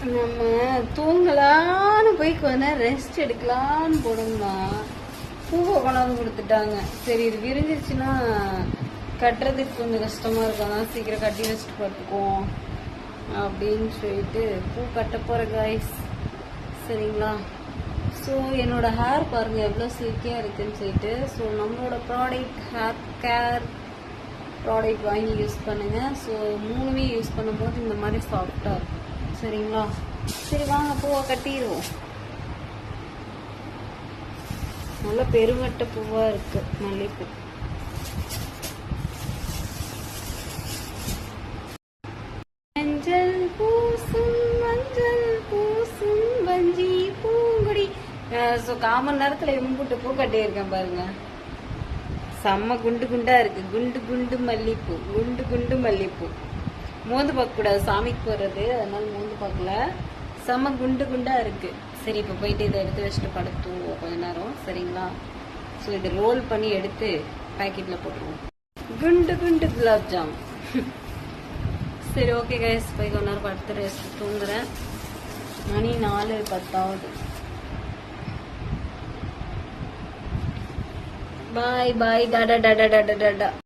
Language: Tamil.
நம்ம தூங்கலான்னு போய் கொஞ்ச நேரம் ரெஸ்ட் எடுக்கலான்னு போனோம்னா பூவை கொண்டாந்து கொடுத்துட்டாங்க. சரி இது விரிஞ்சிருச்சுன்னா கட்டுறதுக்கு கொஞ்சம் கஷ்டமா இருக்கும், அதான் சீக்கிரம் கட்டி வச்சுட்டு பார்த்துக்குவோம் அப்படின்னு சொல்லிட்டு பூ கட்ட போற காய்ஸ். சரிங்களா? ஸோ என்னோட ஹேர் பாருங்க எவ்வளோ சில்கியாக இருக்குன்னு சொல்லிட்டு. ஸோ நம்மளோட ப்ராடக்ட் ஹேர் கேர் ப்ராடக்ட் வாங்கி யூஸ் பண்ணுங்க. ஸோ மூணுமே யூஸ் பண்ணும்போது இந்த மாதிரி சாஃப்டாக இருக்கும். சரிங்களா? சரி வாங்க பூவை கட்டிடுவோம். நல்ல பெருமட்ட பூவா இருக்கு மல்லிப்பூ. மஞ்சள் பூசும் மஞ்சள் பூசும் வஞ்சி பூங்குடி. ஸோ காமன் நேரத்தில் எம்புட்டு பூ கட்டியிருக்கேன் பாருங்க. செம்ம குண்டு குண்டா இருக்கு. குண்டு குண்டு மல்லிப்பூ, குண்டு குண்டு மல்லிப்பூ. மோந்து பார்க்க கூடாது, சாமிக்கு போடுறது, அதனால மோந்து பார்க்கல. செம்ம குண்டு குண்டா இருக்கு. சரி இப்போ போயிட்டு இதை எடுத்து வச்சுட்டு படுத்துவோம் கொஞ்ச நேரம். சரிங்களா? ஸோ இதை ரோல் பண்ணி எடுத்து பேக்கெட்ல போட்டுருவோம். குண்டு குண்டு குலாப் ஜாம். சரி ஓகே கைஸ், போய் கொஞ்ச நேரம் படுத்து ரெஸ்ட் தூங்குறேன். மணி 4:10. பாய் பாய், டாடா டாடா டாடா டாடா.